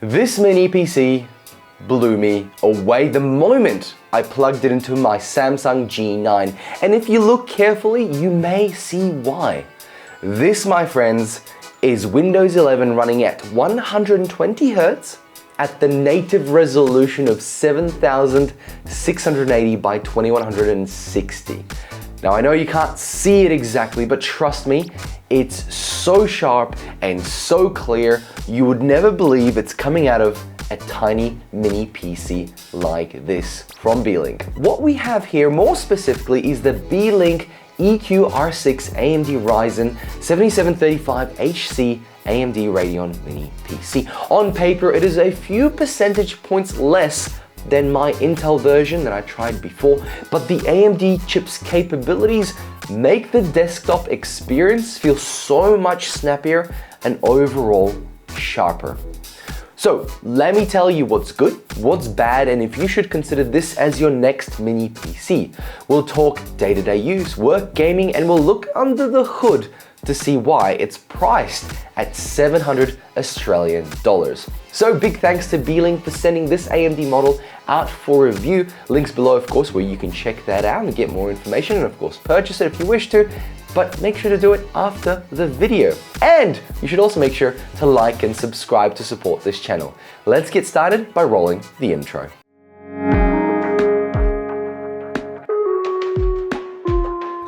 This mini PC blew me away the moment I plugged it into my Samsung G9, and if you look carefully, you may see why. This, my friends, is Windows 11 running at 120 Hz at the native resolution of 7680 by 2160. Now I know you can't see it exactly, but trust me, it's so sharp and so clear, you would never believe it's coming out of a tiny mini PC like this from Beelink. What we have here more specifically is the Beelink EQR6 AMD Ryzen 7735HC AMD Radeon Mini PC. On paper, it is a few percentage points less than my Intel version that I tried before, but the AMD chip's capabilities make the desktop experience feel so much snappier and overall sharper. So let me tell you what's good, what's bad, and if you should consider this as your next mini PC. We'll talk day-to-day use, work, gaming, and we'll look under the hood to see why it's priced at 700 Australian dollars. So big thanks to Beelink for sending this AMD model out for review. Links below, of course, where you can check that out and get more information, and of course purchase it if you wish to, but make sure to do it after the video. And you should also make sure to like and subscribe to support this channel. Let's get started by rolling the intro.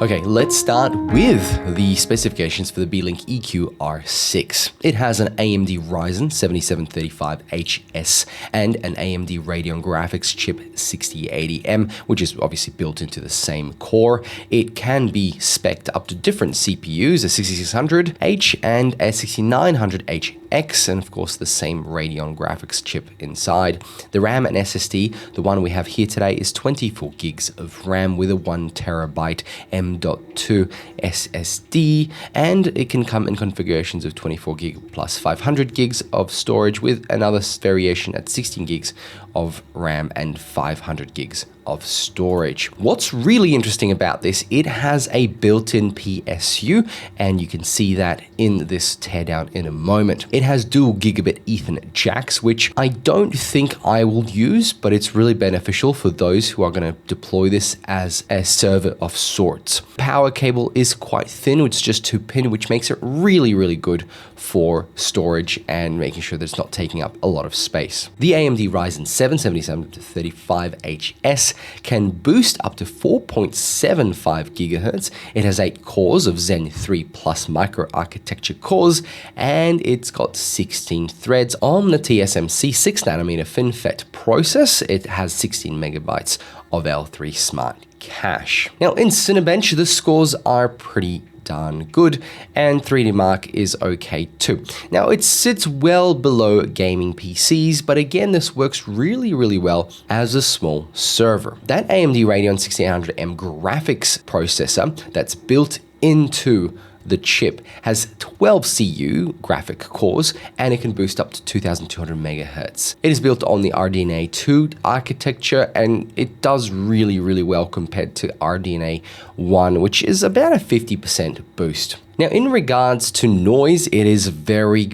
Okay, let's start with the specifications for the Beelink EQR6. It has an AMD Ryzen 7735HS and an AMD Radeon graphics chip 6080M, which is obviously built into the same core. It can be spec'd up to different CPUs, a 6600H and a 6900HX, and of course the same Radeon graphics chip inside. The RAM and SSD, the one we have here today, is 24 gigs of RAM with a 1TB M.2 SSD, and it can come in configurations of 24 gig plus 500 gigs of storage with another variation at 16 gigs of RAM and 500 gigs of storage. What's really interesting about this, it has a built-in PSU, and you can see that in this teardown in a moment. It has dual gigabit Ethernet jacks, which I don't think I will use, but it's really beneficial for those who are going to deploy this as a server of sorts. Power cable is quite thin, it's just 2-pin, which makes it really good for storage and making sure that it's not taking up a lot of space. The AMD Ryzen 7 7735HS can boost up to 4.75 GHz. It has 8 cores of Zen 3 Plus microarchitecture cores, and it's got 16 threads on the TSMC 6nm FinFET process. It has 16 megabytes of L3 Smart Cache. Now in Cinebench, the scores are pretty darn good, and 3D Mark is okay too. Now it sits well below gaming PCs, but again this works really well as a small server. That AMD Radeon 6800M graphics processor that's built into the chip has 12 CU graphic cores, and it can boost up to 2200 MHz. It is built on the RDNA 2 architecture, and it does really well compared to RDNA 1, which is about a 50% boost. Now, in regards to noise, it is very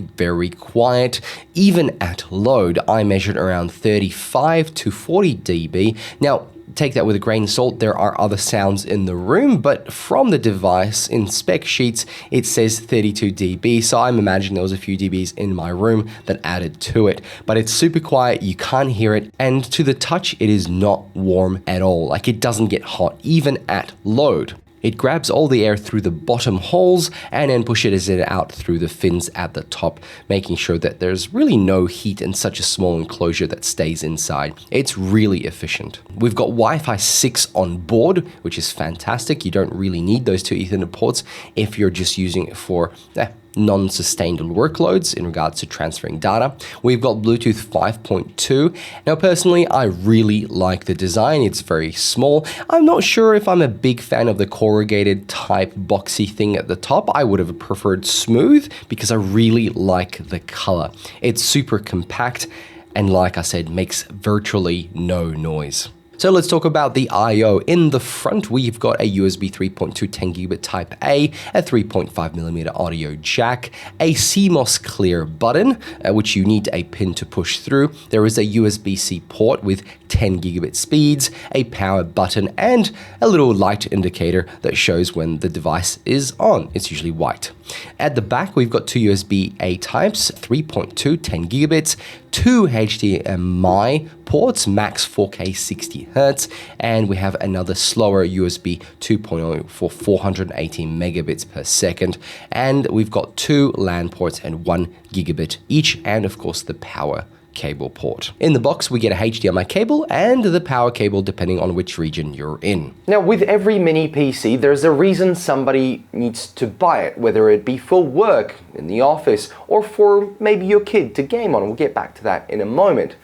quiet. Even at load, I measured around 35 to 40 dB. Now, take that with a grain of salt, there are other sounds in the room, but from the device in spec sheets, it says 32 dB, so I'm imagining there was a few dBs in my room that added to it. But it's super quiet, you can't hear it, and to the touch, it is not warm at all. Like, it doesn't get hot, even at load. It grabs all the air through the bottom holes and then pushes it out through the fins at the top, making sure that there's really no heat in such a small enclosure that stays inside. It's really efficient. We've got Wi-Fi 6 on board, which is fantastic. You don't really need those 2 Ethernet ports if you're just using it for non-sustained workloads in regards to transferring data. We've got Bluetooth 5.2. Now personally, I really like the design. It's very small. I'm not sure if I'm a big fan of the corrugated type boxy thing at the top. I would have preferred smooth because I really like the color. It's super compact and, like I said, makes virtually no noise. So let's talk about the I/O. In the front, we've got a USB 3.2 10GB Type A, a 3.5mm audio jack, a CMOS clear button, which you need a pin to push through. There is a USB-C port with 10GB speeds, a power button, and a little light indicator that shows when the device is on. It's usually white. At the back, we've got two USB-A types, 3.2 10GB, two HDMI ports, max 4K 60Hz, and we have another slower USB 2.0 for 480 megabits per second, and we've got two LAN ports and 1 gigabit each, and of course the power cable port. In the box, we get a HDMI cable and the power cable depending on which region you're in. Now, with every mini PC, there's a reason somebody needs to buy it, whether it be for work, in the office, or for maybe your kid to game on. We'll get back to that in a moment.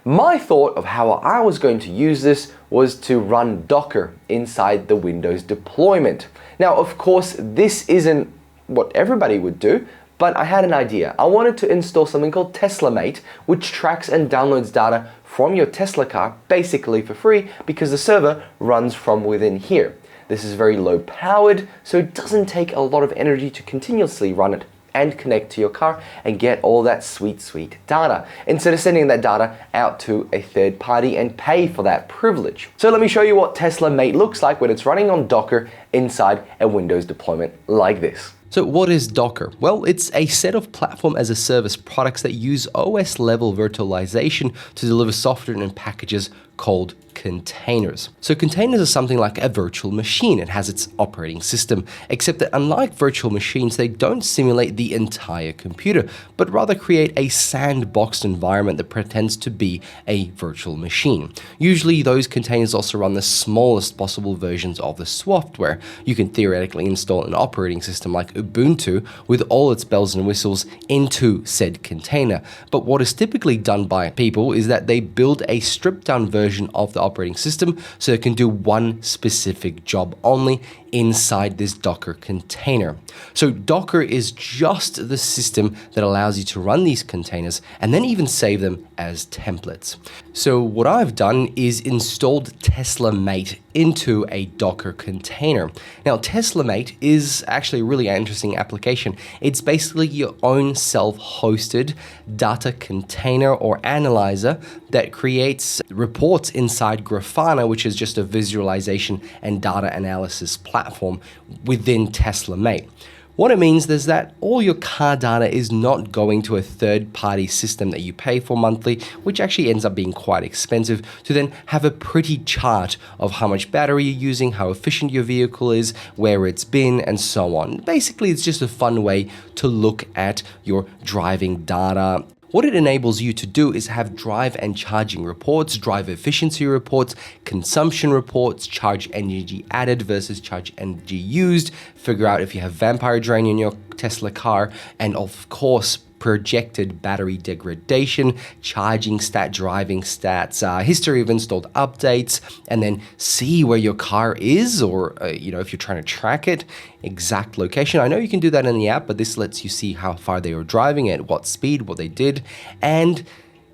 My thought of how I was going to use this was to run Docker inside the Windows deployment. Now, of course, this isn't what everybody would do, but I had an idea. I wanted to install something called TeslaMate, which tracks and downloads data from your Tesla car, basically for free, because the server runs from within here. This is very low powered, so it doesn't take a lot of energy to continuously run it and connect to your car and get all that sweet, sweet data, instead of sending that data out to a third party and pay for that privilege. So let me show you what TeslaMate looks like when it's running on Docker inside a Windows deployment like this. So what is Docker? Well, it's a set of platform as a service products that use OS level virtualization to deliver software and packages called containers. So containers are something like a virtual machine. It has its operating system, except that unlike virtual machines, they don't simulate the entire computer, but rather create a sandboxed environment that pretends to be a virtual machine. Usually those containers also run the smallest possible versions of the software. You can theoretically install an operating system like Ubuntu with all its bells and whistles into said container. But what is typically done by people is that they build a stripped down version of the operating system so it can do one specific job only inside this Docker container. So Docker is just the system that allows you to run these containers and then even save them as templates. So what I've done is installed TeslaMate into a Docker container. Now TeslaMate is actually a really interesting application. It's basically your own self-hosted data container or analyzer that creates reports inside Grafana, which is just a visualization and data analysis platform within TeslaMate. What it means is that all your car data is not going to a third-party system that you pay for monthly, which actually ends up being quite expensive, to then have a pretty chart of how much battery you're using, how efficient your vehicle is, where it's been, and so on. Basically, it's just a fun way to look at your driving data. What it enables you to do is have drive and charging reports, drive efficiency reports, consumption reports, charge energy added versus charge energy used, figure out if you have vampire drain in your Tesla car, and of course, projected battery degradation, charging stat, driving stats, history of installed updates, and then see where your car is, or if you're trying to track it, exact location. I know you can do that in the app, but this lets you see how far they were driving, at what speed, what they did, and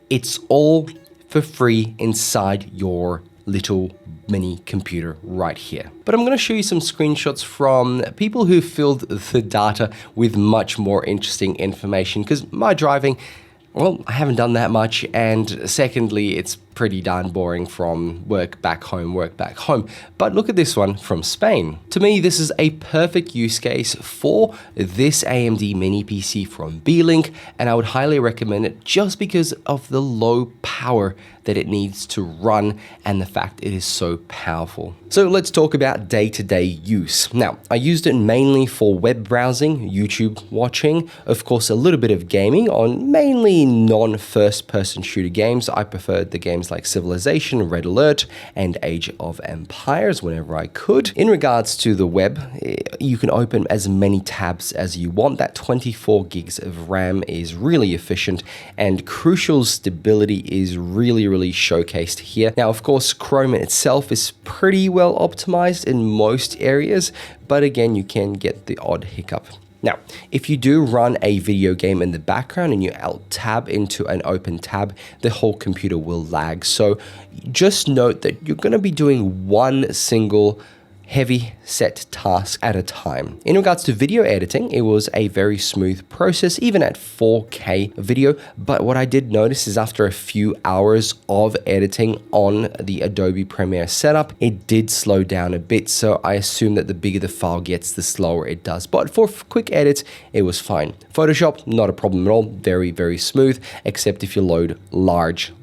it's all for free inside your little mini computer right here. But I'm going to show you some screenshots from people who filled the data with much more interesting information, because my driving, well, I haven't done that much, and secondly, it's pretty darn boring from work back home. But look at this one from Spain. To me, this is a perfect use case for this AMD mini PC from Beelink, and I would highly recommend it just because of the low power that it needs to run and the fact it is so powerful. So let's talk about day-to-day use. Now, I used it mainly for web browsing, YouTube watching, of course a little bit of gaming on mainly non-first-person shooter games. I preferred the games like Civilization, Red Alert, and Age of Empires whenever I could. In regards to the web, you can open as many tabs as you want. That 24 gigs of RAM is really efficient, and crucial stability is really showcased here. Now, of course, Chrome itself is pretty well optimized in most areas, but again, you can get the odd hiccup. Now, if you do run a video game in the background and you alt-tab into an open tab, the whole computer will lag. So just note that you're going to be doing one single heavy set task at a time. In regards to video editing, it was a very smooth process, even at 4K video. But what I did notice is after a few hours of editing on the Adobe Premiere setup, it did slow down a bit. So I assume that the bigger the file gets, the slower it does. But for quick edits, it was fine. Photoshop, not a problem at all. Very, very smooth, except if you load large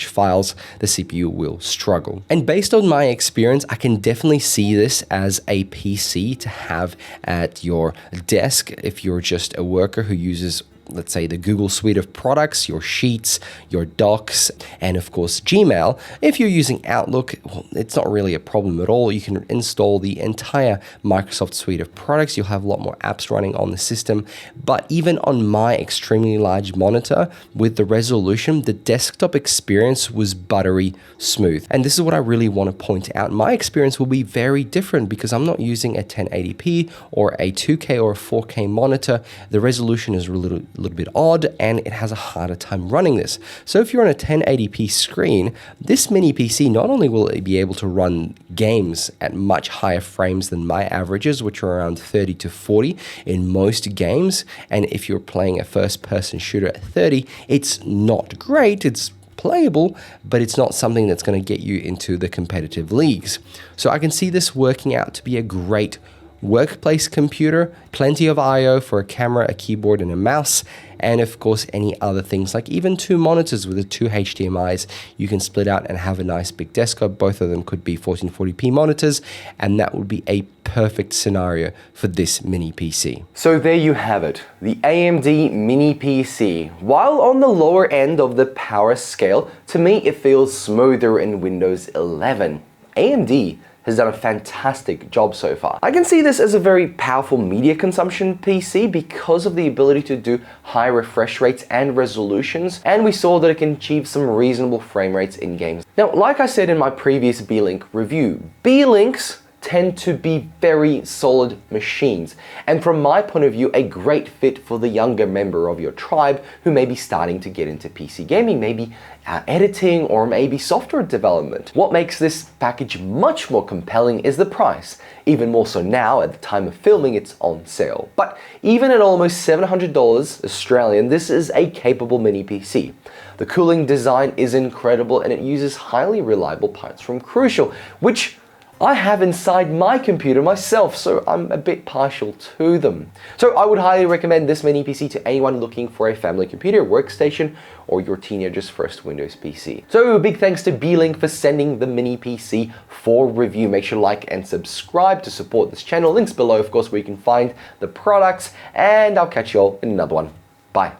files, the CPU will struggle. And based on my experience, I can definitely see this as a PC to have at your desk if you're just a worker who uses, let's say, the Google suite of products, your Sheets, your Docs, and of course Gmail. If you're using Outlook, well, it's not really a problem at all. You can install the entire Microsoft suite of products. You'll have a lot more apps running on the system. But even on my extremely large monitor with the resolution, the desktop experience was buttery smooth. And this is what I really want to point out. My experience will be very different because I'm not using a 1080p or a 2K or a 4K monitor. The resolution is a little bit odd and it has a harder time running this. So if you're on a 1080p screen, this mini PC not only will it be able to run games at much higher frames than my averages, which are around 30 to 40 in most games, and if you're playing a first-person shooter at 30, it's not great. It's playable, but it's not something that's going to get you into the competitive leagues. So I can see this working out to be a great workplace computer, plenty of I/O for a camera, a keyboard, and a mouse, and of course any other things like even two monitors with the two HDMIs you can split out and have a nice big desktop. Both of them could be 1440p monitors, and that would be a perfect scenario for this mini PC. So there you have it, the AMD mini PC. While on the lower end of the power scale, to me it feels smoother in Windows 11. AMD has done a fantastic job so far. I can see this as a very powerful media consumption PC because of the ability to do high refresh rates and resolutions, and we saw that it can achieve some reasonable frame rates in games. Now, like I said in my previous Beelink review, Beelinks tend to be very solid machines, and from my point of view, a great fit for the younger member of your tribe who may be starting to get into PC gaming, maybe editing, or maybe software development. What makes this package much more compelling is the price. Even more so now, at the time of filming, it's on sale. But even at almost $700 Australian, this is a capable mini PC. The cooling design is incredible, and it uses highly reliable parts from Crucial, which I have inside my computer myself, so I'm a bit partial to them. So I would highly recommend this mini PC to anyone looking for a family computer, workstation, or your teenager's first Windows PC. So a big thanks to Beelink for sending the mini PC for review. Make sure to like and subscribe to support this channel. Links below, of course, where you can find the products, and I'll catch you all in another one. Bye.